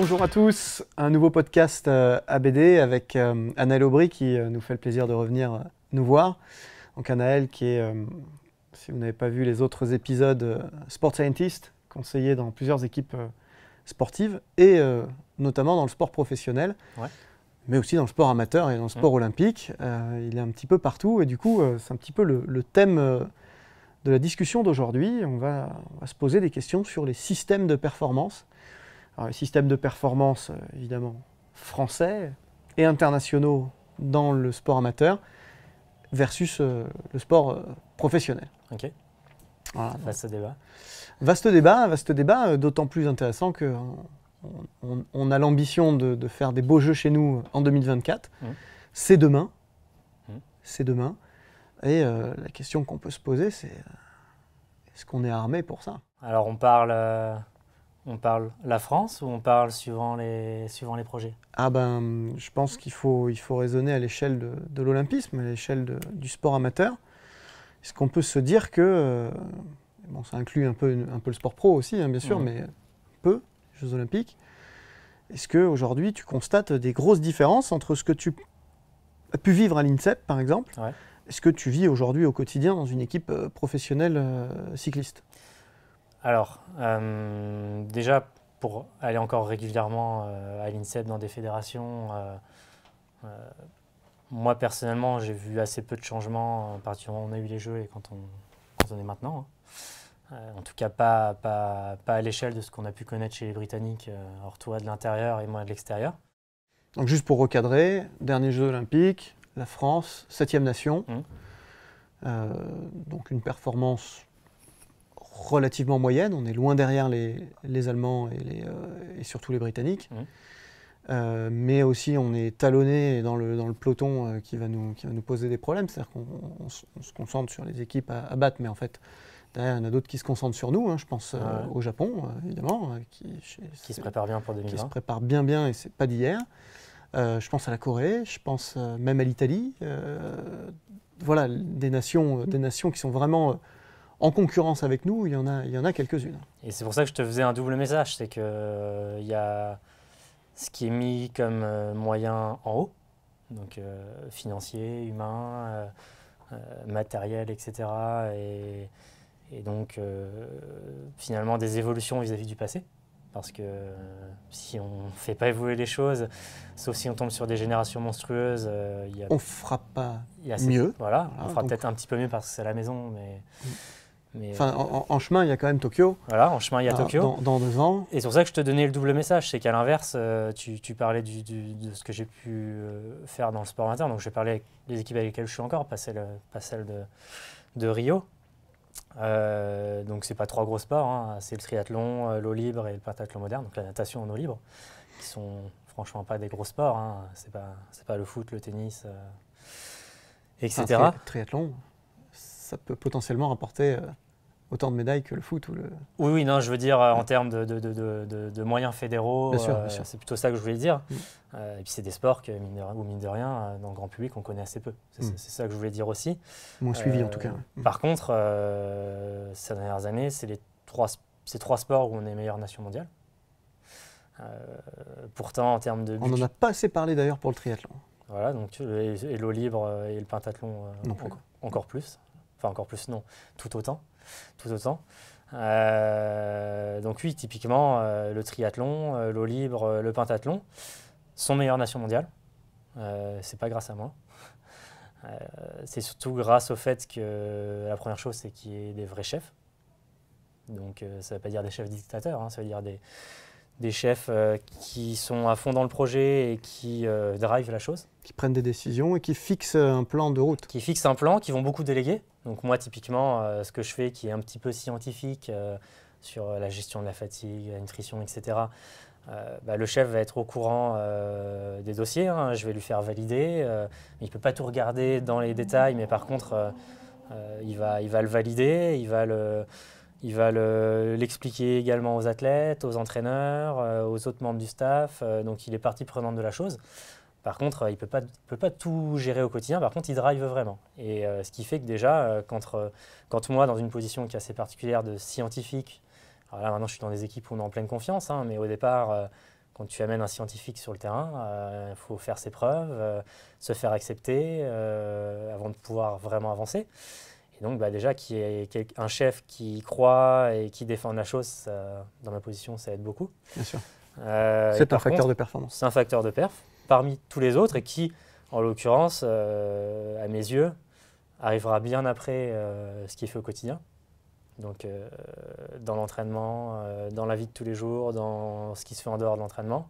Bonjour à tous, un nouveau podcast ABD avec Anaël Aubry qui nous fait le plaisir de revenir nous voir. Donc Anaël qui est, si vous n'avez pas vu les autres épisodes, sport scientist, conseiller dans plusieurs équipes sportives et notamment dans le sport professionnel, mais aussi dans le sport amateur et dans le sport olympique. Il est un petit peu partout et du coup c'est un petit peu le thème de la discussion d'aujourd'hui. On va se poser des questions sur les systèmes de performance. Alors, les systèmes de performance, évidemment, français et internationaux dans le sport amateur versus le sport professionnel. Ok. Voilà, Vaste débat. Vaste débat, d'autant plus intéressant qu'on a l'ambition de faire des beaux jeux chez nous en 2024. C'est demain. C'est demain. Et la question qu'on peut se poser, c'est est-ce qu'on est armé pour ça? Alors on parle la France ou on parle suivant les projets? Ah ben, je pense qu'il faut raisonner à l'échelle de l'olympisme, à l'échelle du sport amateur. Est-ce qu'on peut se dire que, bon, ça inclut un peu le sport pro aussi, hein, bien sûr, mais peu, les Jeux olympiques. Est-ce qu'aujourd'hui, tu constates des grosses différences entre ce que tu as pu vivre à l'INSEP, par exemple, est-ce que tu vis aujourd'hui au quotidien dans une équipe professionnelle cycliste? Alors, déjà, pour aller encore régulièrement à l'INSEP dans des fédérations, moi personnellement, j'ai vu assez peu de changements à partir du moment où on a eu les Jeux et quand on est maintenant. En tout cas, pas à l'échelle de ce qu'on a pu connaître chez les Britanniques, alors toi de l'intérieur et moi de l'extérieur. Donc juste pour recadrer, derniers Jeux olympiques, la France, 7e nation, donc une performance relativement moyenne, on est loin derrière les Allemands et surtout les Britanniques, mais aussi on est talonné dans le peloton qui va nous poser des problèmes, c'est-à-dire qu'on se concentre sur les équipes à battre, mais en fait derrière il y en a d'autres qui se concentrent sur nous, hein. Je pense au Japon évidemment, qui se prépare bien pour 2020. Qui se prépare bien et c'est pas d'hier. Je pense à la Corée, je pense même à l'Italie. Voilà, des nations qui sont vraiment en concurrence avec nous, il y en a quelques-unes. Et c'est pour ça que je te faisais un double message, c'est qu'il y a ce qui est mis comme moyen en haut, donc financier, humain, matériel, etc. Et donc finalement des évolutions vis-à-vis du passé. Parce que si on ne fait pas évoluer les choses, sauf si on tombe sur des générations monstrueuses, on ne fera pas mieux. Voilà, on fera peut-être un petit peu mieux parce que c'est à la maison, mais enfin, en chemin, il y a quand même Tokyo. Voilà, en chemin, il y a Tokyo. Dans 2 ans. Et c'est pour ça que je te donnais le double message, c'est qu'à l'inverse, tu parlais de ce que j'ai pu faire dans le sport amateur. Donc je vais parler avec les équipes avec lesquelles je suis encore, pas celle de Rio. Donc c'est pas 3 gros sports, hein. C'est le triathlon, l'eau libre et le pentathlon moderne, donc la natation en eau libre, qui sont franchement pas des gros sports, hein. C'est pas le foot, le tennis, etc. Enfin, triathlon, ça peut potentiellement rapporter autant de médailles que le foot ou le... Oui, non, je veux dire en termes de moyens fédéraux, bien sûr. c'est plutôt ça que je voulais dire. Et puis c'est des sports que, mine de rien, dans le grand public, on connaît assez peu. C'est ça que je voulais dire aussi. Moins suivi en tout cas. Par contre, ces dernières années, c'est 3 sports où on est meilleure nation mondiale. Pourtant, en termes de budget... On n'en a pas assez parlé d'ailleurs pour le triathlon. Voilà, donc et l'eau libre et le pentathlon encore plus. Enfin, encore plus, non, tout autant. Donc oui, typiquement, le triathlon, l'eau libre, le pentathlon sont meilleures nations mondiales. C'est pas grâce à moi. C'est surtout grâce au fait que la première chose, c'est qu'il y ait des vrais chefs. Donc ça ne veut pas dire des chefs dictateurs, hein, ça veut dire des chefs qui sont à fond dans le projet et qui drivent la chose. Qui prennent des décisions et qui fixent un plan de route. Qui fixent un plan, qui vont beaucoup déléguer. Donc moi, typiquement, ce que je fais, qui est un petit peu scientifique sur la gestion de la fatigue, la nutrition, etc., le chef va être au courant des dossiers, hein. Je vais lui faire valider. Il ne peut pas tout regarder dans les détails, mais par contre, il va le valider, il va l'expliquer également aux athlètes, aux entraîneurs, aux autres membres du staff. Donc il est partie prenante de la chose. Par contre, il peut pas tout gérer au quotidien. Par contre, il drive vraiment. Et ce qui fait que déjà, quand moi, dans une position qui est assez particulière de scientifique, alors là maintenant je suis dans des équipes où on est en pleine confiance, hein, mais au départ, Quand tu amènes un scientifique sur le terrain, il faut faire ses preuves, se faire accepter avant de pouvoir vraiment avancer. Et donc déjà qu'il y ait un chef qui croit et qui défend la chose, dans ma position, ça aide beaucoup. Bien sûr. C'est un facteur de performance. C'est un facteur de perf parmi tous les autres et qui, en l'occurrence, à mes yeux, arrivera bien après ce qu'il fait au quotidien. Donc dans l'entraînement, dans la vie de tous les jours, dans ce qui se fait en dehors de l'entraînement,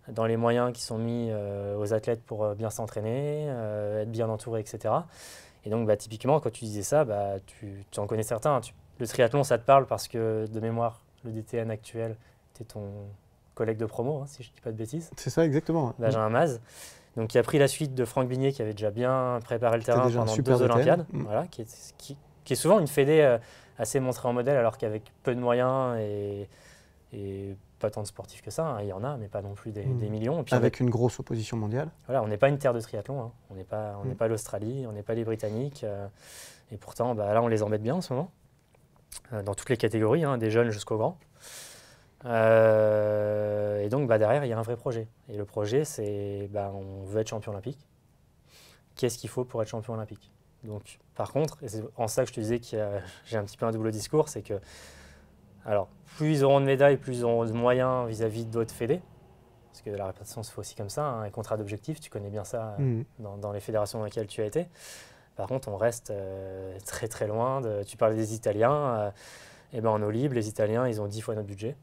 dans les moyens qui sont mis aux athlètes pour bien s'entraîner, être bien entouré, etc. Et donc typiquement, quand tu disais ça, tu en connais certains. Hein. Le triathlon, ça te parle parce que de mémoire, le DTN actuel, était ton collègue de promo, hein, si je ne dis pas de bêtises. C'est ça, exactement. Benjamin Maz. Donc qui a pris la suite de Franck Bignet, qui avait déjà bien préparé le terrain pendant 2 Olympiades. Voilà, qui est souvent une fédé assez montrée en modèle, alors qu'avec peu de moyens et pas tant de sportifs que ça, hein, il y en a, mais pas non plus des millions. Et puis avec une grosse opposition mondiale. Voilà, on n'est pas une terre de triathlon, hein. On n'est pas l'Australie, on n'est pas les Britanniques. Et pourtant, là, on les embête bien en ce moment, dans toutes les catégories, hein, des jeunes jusqu'aux grands. Et donc, derrière, il y a un vrai projet. Et le projet, c'est on veut être champion olympique. Qu'est-ce qu'il faut pour être champion olympique? Donc, par contre, et c'est en ça que je te disais que j'ai un petit peu un double discours, c'est que alors, plus ils auront de médailles, plus ils auront de moyens vis-à-vis d'autres fédés. Parce que la répartition se fait aussi comme ça, hein, un contrat d'objectif, tu connais bien ça dans les fédérations dans lesquelles tu as été. Par contre, on reste très très loin. Tu parlais des Italiens, en eau libre, les Italiens, ils ont 10 fois notre budget.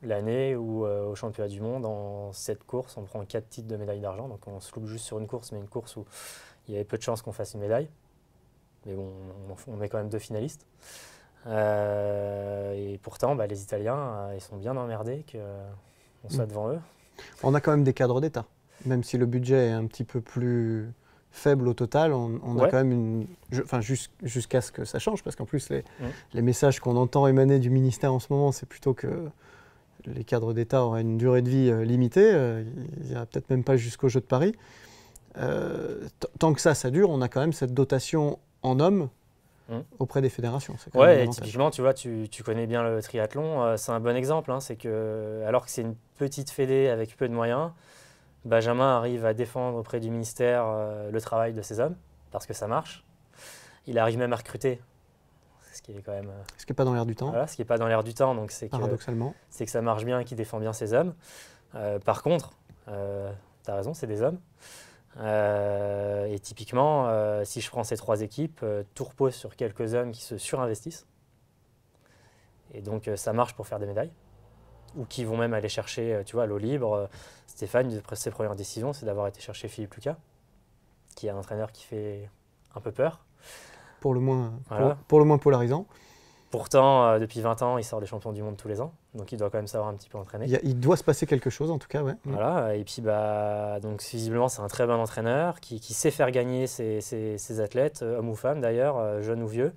L'année où au championnat du monde, en 7 courses, on prend 4 titres de médaille d'argent. Donc on se loupe juste sur une course, mais une course où il y avait peu de chances qu'on fasse une médaille. Mais bon, on met quand même 2 finalistes. Et pourtant, les Italiens, ils sont bien emmerdés qu'on soit devant eux. On a quand même des cadres d'État. Même si le budget est un petit peu plus faible au total, on a quand même jusqu'à ce que ça change, parce qu'en plus, les messages qu'on entend émaner du ministère en ce moment, c'est plutôt que les cadres d'État auraient une durée de vie limitée. Il n'y a peut-être même pas jusqu'aux Jeux de Paris. Tant que ça dure, on a quand même cette dotation en hommes auprès des fédérations. Ouais, et typiquement, tu vois, tu connais bien le triathlon, c'est un bon exemple. Hein, c'est que, alors que c'est une petite fédé avec peu de moyens, Benjamin arrive à défendre auprès du ministère le travail de ses hommes, parce que ça marche. Il arrive même à recruter, ce qui est quand même... ce qui n'est pas dans l'air du temps. Voilà, ce qui n'est pas dans l'air du temps, donc paradoxalement. C'est que ça marche bien et qu'il défend bien ses hommes. Par contre, tu as raison, c'est des hommes. Et typiquement, si je prends ces 3 équipes, tout repose sur quelques hommes qui se surinvestissent. Et donc, ça marche pour faire des médailles. Ou qui vont même aller chercher, tu vois, à l'eau libre. Stéphane, une de ses premières décisions, c'est d'avoir été chercher Philippe Lucas, qui est un entraîneur qui fait un peu peur. Pour le moins polarisant. Pourtant, depuis 20 ans, il sort des champions du monde tous les ans. Donc, il doit quand même savoir un petit peu entraîner. Il doit se passer quelque chose, en tout cas, ouais. Voilà. Et puis, donc, visiblement, c'est un très bon entraîneur qui sait faire gagner ses athlètes, hommes ou femmes d'ailleurs, jeunes ou vieux.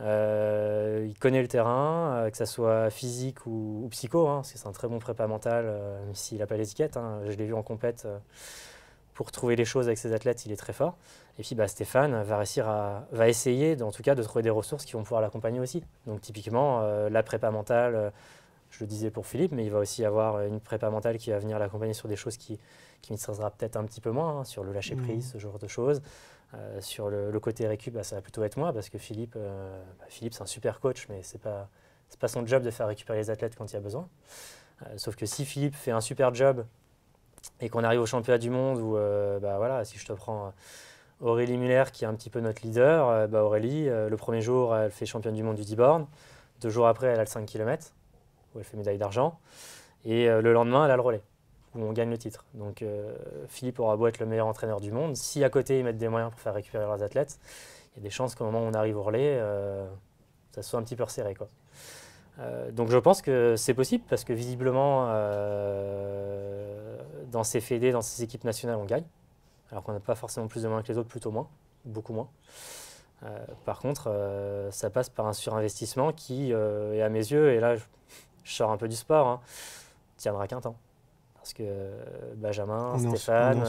Il connaît le terrain, que ce soit physique ou psycho, hein, parce que c'est un très bon prépa mental, même s'il n'a pas l'étiquette. Hein. Je l'ai vu en compète. Pour trouver les choses avec ses athlètes, il est très fort. Et puis Stéphane va essayer en tout cas de trouver des ressources qui vont pouvoir l'accompagner aussi. Donc typiquement, la prépa mentale, je le disais pour Philippe, mais il va aussi avoir une prépa mentale qui va venir l'accompagner sur des choses qui maîtrisera peut-être un petit peu moins, hein, sur le lâcher-prise, ce genre de choses. Sur le côté récup, ça va plutôt être moi, parce que Philippe c'est un super coach, mais c'est pas son job de faire récupérer les athlètes quand il y a besoin. Sauf que si Philippe fait un super job, et qu'on arrive au championnat du monde où, si je te prends Aurélie Muller qui est un petit peu notre leader, Aurélie, le premier jour, elle fait championne du monde du 10 bornes. 2 jours après, elle a le 5 km, où elle fait médaille d'argent. Et le lendemain, elle a le relais, où on gagne le titre. Donc Philippe aura beau être le meilleur entraîneur du monde. Si à côté, ils mettent des moyens pour faire récupérer leurs athlètes, il y a des chances qu'au moment où on arrive au relais, ça soit un petit peu resserré, quoi. Donc je pense que c'est possible parce que visiblement dans ces fédés, dans ces équipes nationales, on gagne. Alors qu'on n'a pas forcément plus de moyens que les autres, plutôt moins, beaucoup moins. Par contre, ça passe par un surinvestissement qui, et à mes yeux, et là je sors un peu du sport, hein, tiendra qu'un temps. Parce que Benjamin, Stéphane,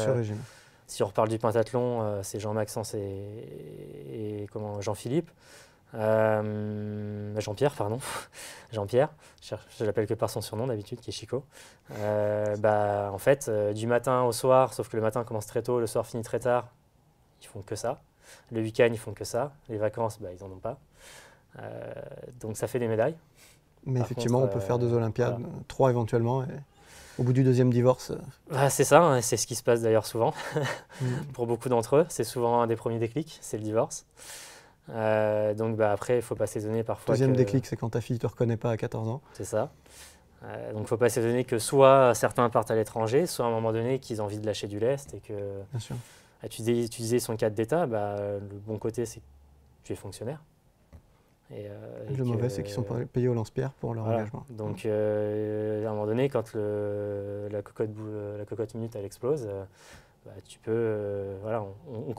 si on reparle du pentathlon, c'est Jean-Maxence et Jean-Philippe. Jean-Pierre, pardon. Jean-Pierre, je l'appelle que par son surnom d'habitude, qui est Chico. En fait, du matin au soir, sauf que le matin commence très tôt, le soir finit très tard, ils font que ça. Le week-end, ils font que ça. Les vacances, ils n'en ont pas. Donc ça fait des médailles. Mais Par effectivement, contre, on peut faire 2 Olympiades, voilà. 3 éventuellement. Et au bout du 2e divorce. C'est ça, hein, c'est ce qui se passe d'ailleurs souvent. Mm. Pour beaucoup d'entre eux, c'est souvent un des premiers déclics, c'est le divorce. Donc après, il ne faut pas s'étonner parfois. Deuxième déclic, c'est quand ta fille ne te reconnaît pas à 14 ans. C'est ça. Donc il ne faut pas s'étonner que soit certains partent à l'étranger, soit à un moment donné qu'ils ont envie de lâcher du lest et que. Bien sûr. Tu disais son cadre d'État, le bon côté c'est que tu es fonctionnaire. Et le mauvais, c'est qu'ils sont payés au lance-pierre pour leur engagement. Donc à un moment donné, quand la cocotte minute elle explose, tu peux,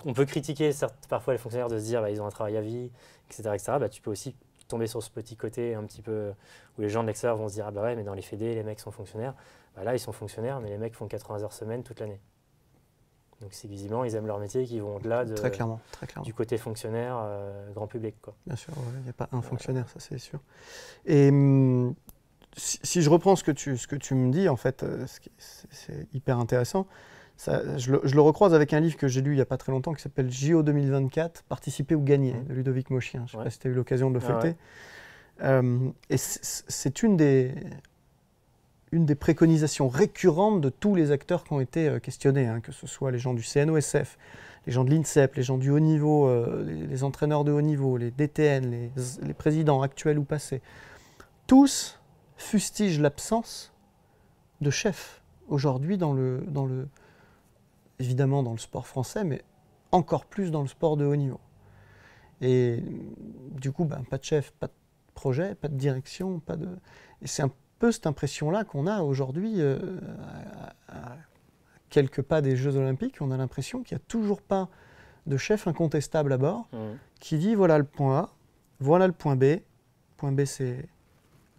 on peut critiquer parfois les fonctionnaires de se dire ils ont un travail à vie, etc. Tu peux aussi tomber sur ce petit côté un petit peu où les gens de l'extérieur vont se dire ouais, mais dans les fédés, les mecs sont fonctionnaires. Là, ils sont fonctionnaires, mais les mecs font 80 heures semaine toute l'année. Donc c'est visiblement, ils aiment leur métier, qui vont au-delà très clairement. du côté fonctionnaire, grand public, quoi. Bien sûr, il n'y a pas un fonctionnaire, ça c'est sûr. Et si je reprends ce que tu me dis, en fait, c'est hyper intéressant. Je le recroise avec un livre que j'ai lu il n'y a pas très longtemps qui s'appelle JO 2024, Participer ou gagner, de Ludovic Mochien. Je ne sais pas si tu as eu l'occasion de le feuilleter. Et c'est une des préconisations récurrentes de tous les acteurs qui ont été questionnés, hein, que ce soit les gens du CNOSF, les gens de l'INSEP, les gens du haut niveau, les entraîneurs de haut niveau, les DTN, les présidents actuels ou passés. Tous fustigent l'absence de chef aujourd'hui évidemment dans le sport français, mais encore plus dans le sport de haut niveau. Et du coup, pas de chef, pas de projet, pas de direction, Et c'est un peu cette impression-là qu'on a aujourd'hui, à quelques pas des Jeux Olympiques. On a l'impression qu'il n'y a toujours pas de chef incontestable à bord qui dit voilà le point A, voilà le point B. Le point B, c'est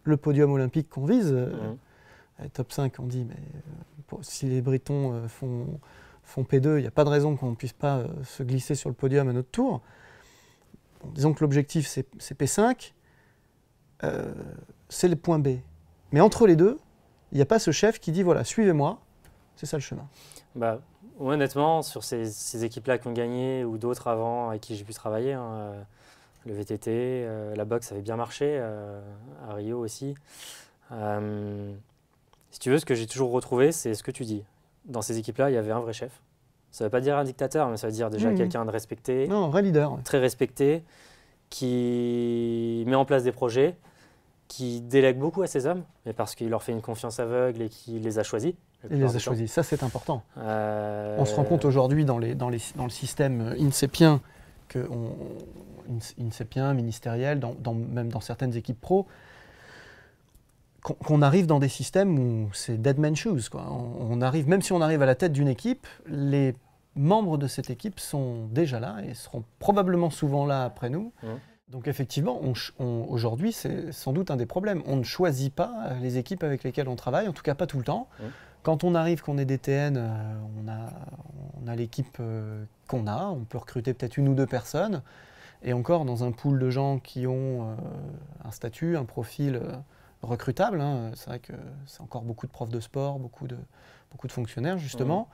le podium olympique qu'on vise. Top 5, on dit, mais si les Britons font P2, il n'y a pas de raison qu'on ne puisse pas se glisser sur le podium à notre tour. Bon, disons que l'objectif, c'est P5, c'est le point B. Mais entre les deux, il n'y a pas ce chef qui dit, voilà, suivez-moi, c'est ça le chemin. Honnêtement, sur ces équipes-là qui ont gagné, ou d'autres avant avec qui j'ai pu travailler, le VTT, la boxe avait bien marché, à Rio aussi. Si tu veux, ce que j'ai toujours retrouvé, c'est ce que tu dis. Dans ces équipes-là, il y avait un vrai chef. Ça ne veut pas dire un dictateur, mais ça veut dire déjà quelqu'un de respecté. Non, un vrai leader. Très respecté, qui met en place des projets, qui délègue beaucoup à ses hommes, mais parce qu'il leur fait une confiance aveugle et qu'il les a choisis. Il les a choisis, ça c'est important. On se rend compte aujourd'hui dans le système INSEPien, INSEPien, ministériel, même dans certaines équipes pro, qu'on arrive dans des systèmes où c'est dead man shoes, quoi. Même si on arrive à la tête d'une équipe, les membres de cette équipe sont déjà là et seront probablement souvent là après nous. Donc effectivement, aujourd'hui, c'est sans doute un des problèmes. On ne choisit pas les équipes avec lesquelles on travaille, en tout cas pas tout le temps. Quand on arrive, qu'on est DTN, on a l'équipe qu'on a, on peut recruter peut-être 1 ou 2 personnes, et encore dans un pool de gens qui ont un statut, un profil recrutable. C'est vrai que c'est encore beaucoup de profs de sport, beaucoup de fonctionnaires justement.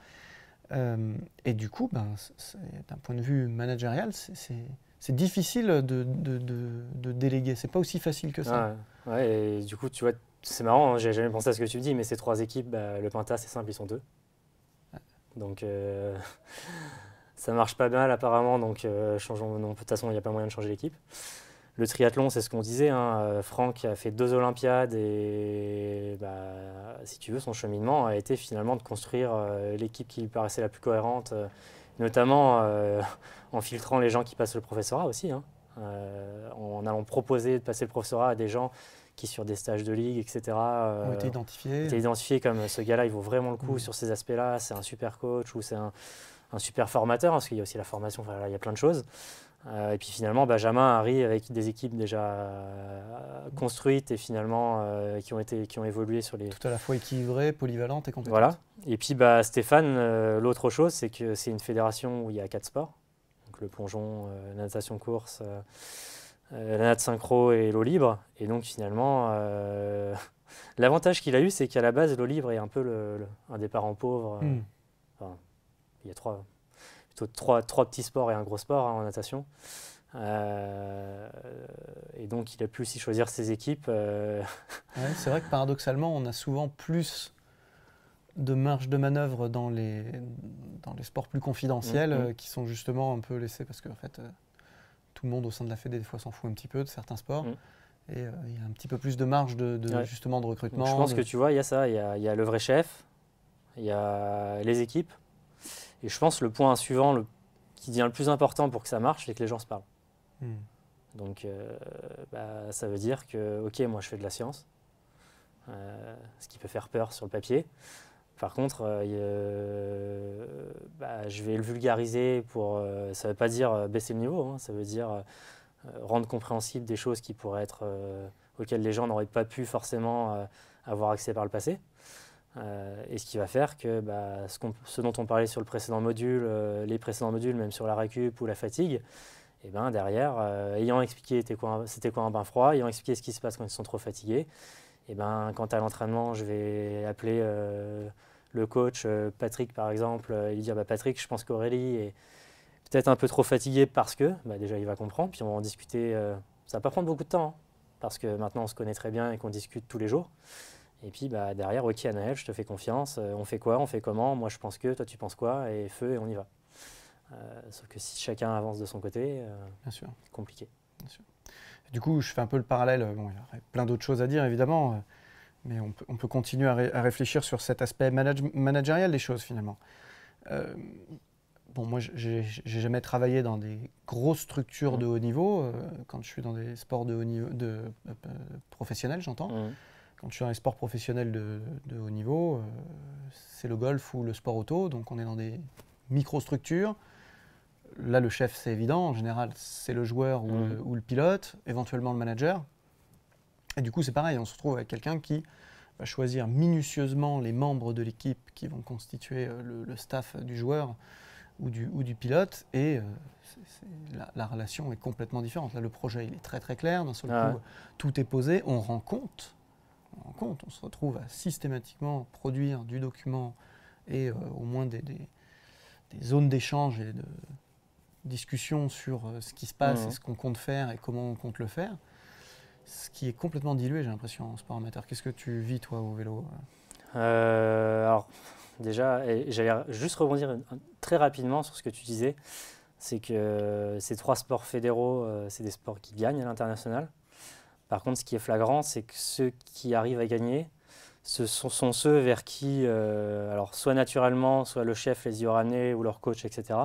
Et du coup, d'un point de vue managérial, c'est difficile de déléguer. C'est pas aussi facile que ça. Et du coup, tu vois, c'est marrant, j'ai jamais pensé à ce que tu dis, mais ces 3 équipes, le Penta, c'est simple, ils sont 2. Donc ça marche pas mal apparemment, donc changeons. Non, de toute façon, il n'y a pas moyen de changer l'équipe. Le triathlon, c'est ce qu'on disait, Franck a fait 2 Olympiades et si tu veux, son cheminement a été finalement de construire l'équipe qui lui paraissait la plus cohérente, notamment en filtrant les gens qui passent le professorat aussi, en allant proposer de passer le professorat à des gens qui, sur des stages de ligue, etc., ont été identifiés comme ce gars-là, il vaut vraiment le coup sur ces aspects-là, c'est un super coach ou c'est un super formateur, parce qu'il y a aussi la formation, il y a plein de choses. Et puis finalement, Benjamin arrive avec des équipes déjà construites et finalement qui ont évolué sur les... Tout à la fois équilibrées, polyvalentes et compétentes. Voilà. Et puis Stéphane, l'autre chose, c'est que c'est une fédération où il y a 4 sports. Donc le plongeon, la natation, course, la nat synchro et l'eau libre. Et donc finalement, l'avantage qu'il a eu, c'est qu'à la base, l'eau libre est un peu un des parents pauvres. Enfin, il y a plutôt trois petits sports et un gros sport en natation. Et donc il a pu aussi choisir ses équipes. Ouais, c'est vrai que paradoxalement, on a souvent plus de marge de manœuvre dans les sports plus confidentiels qui sont justement un peu laissés parce que en fait, tout le monde au sein de la Fédé des fois s'en fout un petit peu de certains sports. Et il y a un petit peu plus de marge justement de recrutement. Donc, je pense que tu vois, il y a ça, il y a le vrai chef, il y a les équipes. Et je pense que le point suivant qui devient le plus important pour que ça marche, c'est que les gens se parlent. Donc ça veut dire que, ok, moi je fais de la science, ce qui peut faire peur sur le papier. Par contre, je vais le vulgariser ça ne veut pas dire baisser le niveau, hein, ça veut dire rendre compréhensible des choses qui pourraient être auxquelles les gens n'auraient pas pu forcément avoir accès par le passé. Et ce qui va faire que ce dont on parlait sur le précédent module, les précédents modules, même sur la récup ou la fatigue, et derrière, ayant expliqué c'était quoi un bain froid, ayant expliqué ce qui se passe quand ils sont trop fatigués, et quand à l'entraînement, je vais appeler le coach Patrick par exemple, et lui dire Patrick, je pense qu'Aurélie est peut-être un peu trop fatiguée parce que, déjà il va comprendre, puis on va en discuter, ça va pas prendre beaucoup de temps, hein, parce que maintenant on se connaît très bien et qu'on discute tous les jours. Et puis derrière, ok Anaël, je te fais confiance, on fait quoi, on fait comment, moi je pense que, toi tu penses quoi, et feu et on y va. Sauf que si chacun avance de son côté, c'est compliqué. Bien sûr. Du coup, je fais un peu le parallèle, il y aurait plein d'autres choses à dire évidemment, mais on peut continuer à réfléchir sur cet aspect managérial des choses finalement. Moi, j'ai jamais travaillé dans des grosses structures de haut niveau, quand je suis dans des sports de haut niveau, professionnels, j'entends. Quand je suis dans les sports professionnels de haut niveau, c'est le golf ou le sport auto, donc on est dans des microstructures. Là, le chef, c'est évident. En général, c'est le joueur ou le pilote, éventuellement le manager. Et du coup, c'est pareil. On se retrouve avec quelqu'un qui va choisir minutieusement les membres de l'équipe qui vont constituer le staff du joueur ou du pilote. Et la relation est complètement différente. Là, le projet, il est très très clair. D'un seul coup, tout est posé. On rend compte. On se retrouve à systématiquement produire du document et au moins des zones d'échange et de discussion sur ce qui se passe et ce qu'on compte faire et comment on compte le faire, ce qui est complètement dilué, j'ai l'impression, en sport amateur. Qu'est-ce que tu vis, toi, au vélo ? Alors, déjà, j'allais juste rebondir très rapidement sur ce que tu disais, c'est que ces 3 sports fédéraux, c'est des sports qui gagnent à l'international. Par contre, ce qui est flagrant, c'est que ceux qui arrivent à gagner, ce sont ceux vers qui, alors soit naturellement, soit le chef les y aura amenés ou leur coach, etc.,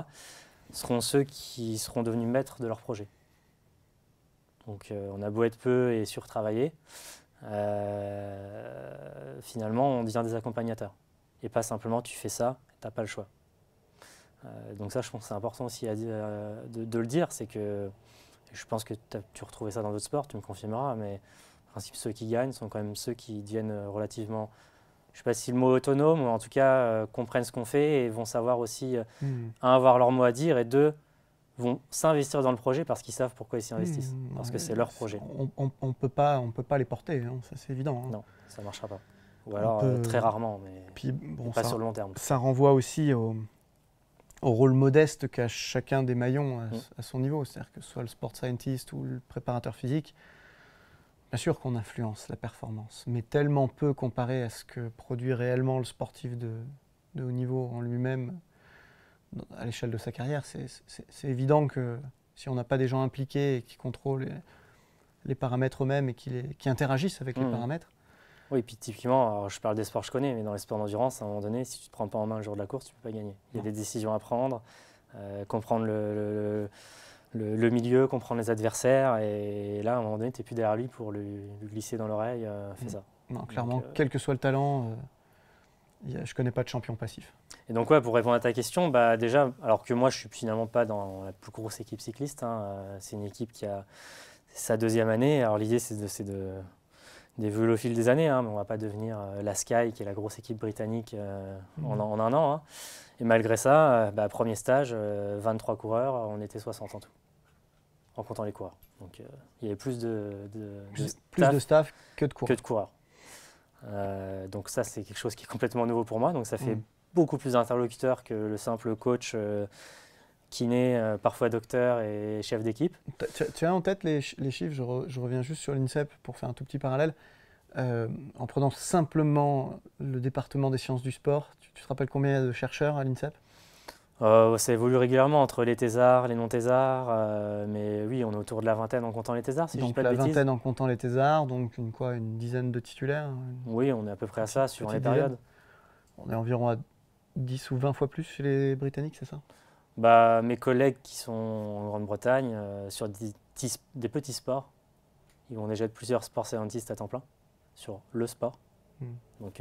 seront ceux qui seront devenus maîtres de leur projet. Donc on a beau être peu et surtravailler, finalement on devient des accompagnateurs. Et pas simplement tu fais ça, tu n'as pas le choix. Donc ça je pense que c'est important aussi de le dire, c'est que je pense que tu retrouvais ça dans d'autres sports, tu me confirmeras, mais en principe ceux qui gagnent sont quand même ceux qui deviennent relativement, je ne sais pas si le mot autonome, ou en tout cas comprennent ce qu'on fait et vont savoir aussi, avoir leur mot à dire, et 2, vont s'investir dans le projet parce qu'ils savent pourquoi ils s'y investissent, parce que c'est leur projet. On peut pas les porter, hein, ça c'est évident. Hein. Non, ça ne marchera pas. Ou alors très rarement, mais puis, pas sur le long terme. Ça renvoie aussi au rôle modeste qu'a chacun des maillons à son niveau, c'est-à-dire que ce soit le sport scientist ou le préparateur physique. Bien sûr qu'on influence la performance, mais tellement peu comparé à ce que produit réellement le sportif de haut niveau en lui-même à l'échelle de sa carrière. C'est évident que si on n'a pas des gens impliqués et qui contrôlent les paramètres eux-mêmes et qui interagissent avec les paramètres. Oui, puis typiquement, alors je parle des sports que je connais, mais dans les sports d'endurance, à un moment donné, si tu ne te prends pas en main le jour de la course, tu ne peux pas gagner. Il y a des décisions à prendre, comprendre le milieu, comprendre les adversaires, et là, à un moment donné, tu n'es plus derrière lui pour lui glisser dans l'oreille, fais ça. Non, clairement, donc, quel que soit le talent, je ne connais pas de champion passif. Et donc, pour répondre à ta question, déjà, alors que moi, je ne suis finalement pas dans la plus grosse équipe cycliste, hein, c'est une équipe qui a sa 2e année. Alors, l'idée, c'est d'évoluer au fil des années, hein, mais on ne va pas devenir la Sky, qui est la grosse équipe britannique en un an. Hein. Et malgré ça, premier stage, 23 coureurs, on était 60 en tout. en comptant les coureurs. Donc il y avait plus plus de staff que de coureurs. Donc ça, c'est quelque chose qui est complètement nouveau pour moi. Donc ça fait beaucoup plus d'interlocuteurs que le simple coach, kiné, parfois docteur et chef d'équipe. Tu as en tête les chiffres, je reviens juste sur l'INSEP pour faire un tout petit parallèle. En prenant simplement le département des sciences du sport, tu te rappelles combien il y a de chercheurs à l'INSEP? Ça évolue régulièrement entre les thésards, les non-thésards, mais oui, on est autour de la vingtaine en comptant les thésards, si je dis pas de bêtises. Donc la vingtaine en comptant les thésards, donc une dizaine de titulaires? Oui, on est à peu près à ça, suivant les périodes. On est environ à 10 ou 20 fois plus chez les Britanniques, c'est ça? Mes collègues qui sont en Grande-Bretagne, sur des petits sports, ils vont déjà être plusieurs sports scientistes à temps plein, sur le sport. Donc,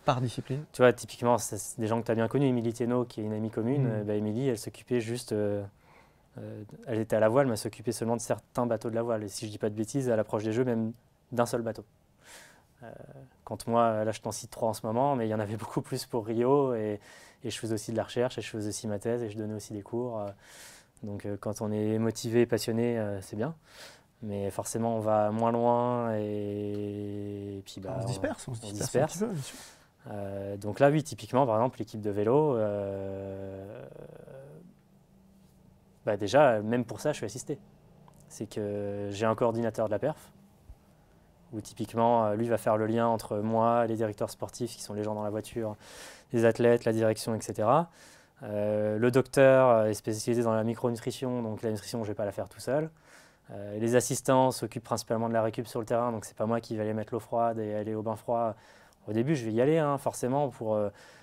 par discipline. Tu vois, typiquement, c'est des gens que tu as bien connus. Émilie Thénault, qui est une amie commune. Émilie, elle s'occupait juste... elle était à la voile, mais elle s'occupait seulement de certains bateaux de la voile. Et si je ne dis pas de bêtises, à l'approche des Jeux, même d'un seul bateau. Quand moi, là, je t'en cite 3 en ce moment, mais il y en avait beaucoup plus pour Rio. Et je faisais aussi de la recherche, et je faisais aussi ma thèse, et je donnais aussi des cours. Donc, quand on est motivé, passionné, c'est bien. Mais forcément, on va moins loin et puis on se disperse. Un petit peu, bien sûr. Donc là, oui, typiquement, par exemple, l'équipe de vélo, déjà, même pour ça, je suis assisté. C'est que j'ai un coordinateur de la perf, où typiquement, lui va faire le lien entre moi, les directeurs sportifs, qui sont les gens dans la voiture, les athlètes, la direction, etc. Le docteur est spécialisé dans la micronutrition, donc la nutrition, je ne vais pas la faire tout seul. Les assistants s'occupent principalement de la récup sur le terrain, donc c'est pas moi qui vais aller mettre l'eau froide et aller au bain froid. Au début, je vais y aller, forcément, pour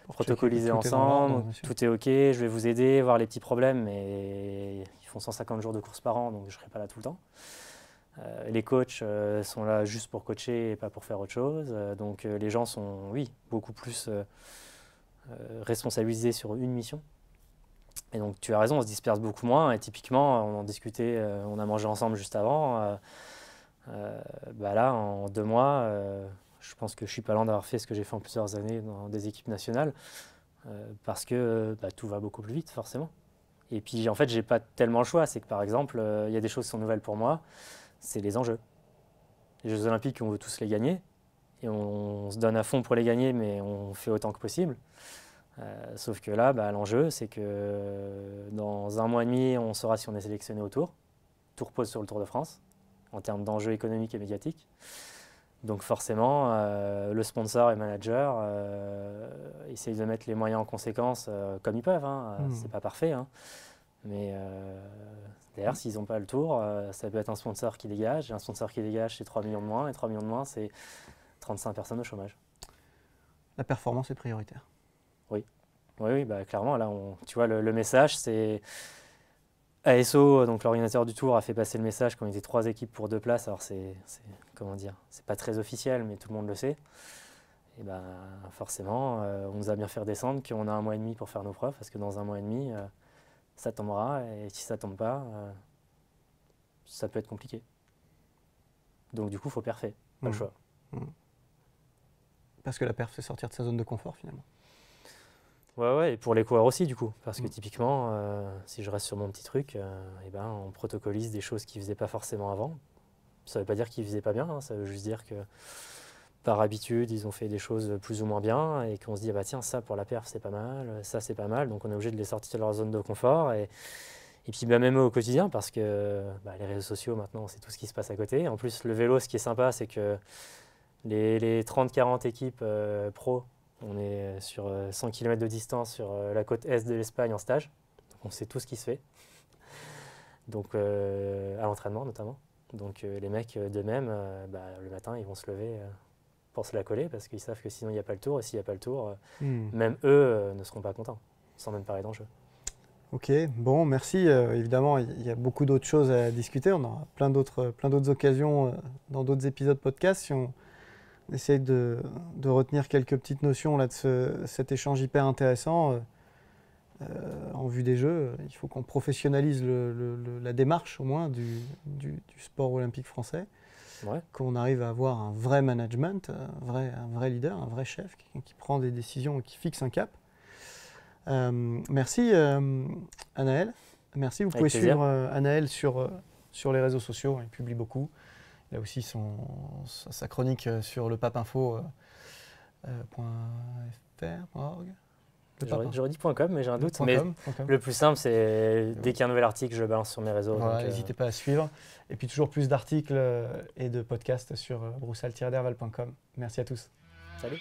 protocoliser ensemble. Tout est OK, je vais vous aider, voir les petits problèmes, mais ils font 150 jours de course par an, donc je ne serai pas là tout le temps. Les coachs sont là juste pour coacher et pas pour faire autre chose. Donc les gens sont, oui, beaucoup plus responsabilisés sur une mission. Et donc tu as raison, on se disperse beaucoup moins. Et typiquement, on en discutait, on a mangé ensemble juste avant. Là, en 2 mois, je pense que je suis pas loin d'avoir fait ce que j'ai fait en plusieurs années dans des équipes nationales, parce que tout va beaucoup plus vite, forcément. Et puis en fait, j'ai pas tellement le choix. C'est que par exemple, il y a des choses qui sont nouvelles pour moi, c'est les enjeux. Les Jeux Olympiques, on veut tous les gagner. Et on se donne à fond pour les gagner, mais on fait autant que possible. Sauf que là, l'enjeu, c'est que dans 1 mois et demi, on saura si on est sélectionné au Tour. Tout repose sur le Tour de France, en termes d'enjeux économiques et médiatiques. Donc forcément, le sponsor et manager essayent de mettre les moyens en conséquence comme ils peuvent. C'est pas parfait. Mais d'ailleurs, s'ils n'ont pas le Tour, ça peut être un sponsor qui dégage. Et un sponsor qui dégage, c'est 3 millions de moins. Et 3 millions de moins, c'est 35 personnes au chômage. La performance est prioritaire. Oui, clairement, là, tu vois, le message, c'est ASO, donc l'organisateur du Tour, a fait passer le message qu'on était 3 équipes pour 2 places. Alors comment dire, c'est pas très officiel, mais tout le monde le sait. Et forcément, on nous a bien fait redescendre qu'on a 1 mois et demi pour faire nos preuves, parce que dans 1 mois et demi, ça tombera, et si ça tombe pas, ça peut être compliqué. Donc du coup, il faut perfer, pas le choix. Parce que la perf, c'est sortir de sa zone de confort, finalement. Ouais, et pour les coureurs aussi, du coup. Parce que typiquement, si je reste sur mon petit truc, on protocolise des choses qu'ils ne faisaient pas forcément avant. Ça ne veut pas dire qu'ils ne faisaient pas bien, ça veut juste dire que par habitude, ils ont fait des choses plus ou moins bien et qu'on se dit, tiens, ça pour la perf, c'est pas mal, ça c'est pas mal. Donc on est obligé de les sortir de leur zone de confort. Et puis même au quotidien, parce que les réseaux sociaux, maintenant, c'est tout ce qui se passe à côté. En plus, le vélo, ce qui est sympa, c'est que les 30-40 équipes pro, on est sur 100 km de distance sur la côte est de l'Espagne en stage. Donc on sait tout ce qui se fait. Donc à l'entraînement notamment. Donc les mecs d'eux-mêmes, le matin, ils vont se lever pour se la coller parce qu'ils savent que sinon il n'y a pas le Tour. Et s'il n'y a pas le Tour, même eux ne seront pas contents, sans même parler d'enjeu. Ok, bon, merci. Évidemment, il y a beaucoup d'autres choses à discuter. On aura plein d'autres occasions dans d'autres épisodes podcast. Si on essaye de retenir quelques petites notions là, de cet échange hyper intéressant en vue des Jeux, il faut qu'on professionnalise la démarche au moins du sport olympique français, qu'on arrive à avoir un vrai management, un vrai leader, un vrai chef, quelqu'un qui prend des décisions et qui fixe un cap. Merci Anaël. Merci, vous pouvez suivre Anaël sur sur les réseaux sociaux, il publie beaucoup. Il a aussi sa chronique sur lepapeinfo.fr.org. J'aurais dit .com, mais j'ai un doute. Mais .com. le plus simple, c'est dès qu'il y a un nouvel article, je le balance sur mes réseaux. Voilà, n'hésitez pas à suivre. Et puis toujours plus d'articles et de podcasts sur broussal-derval.com. Merci à tous. Salut.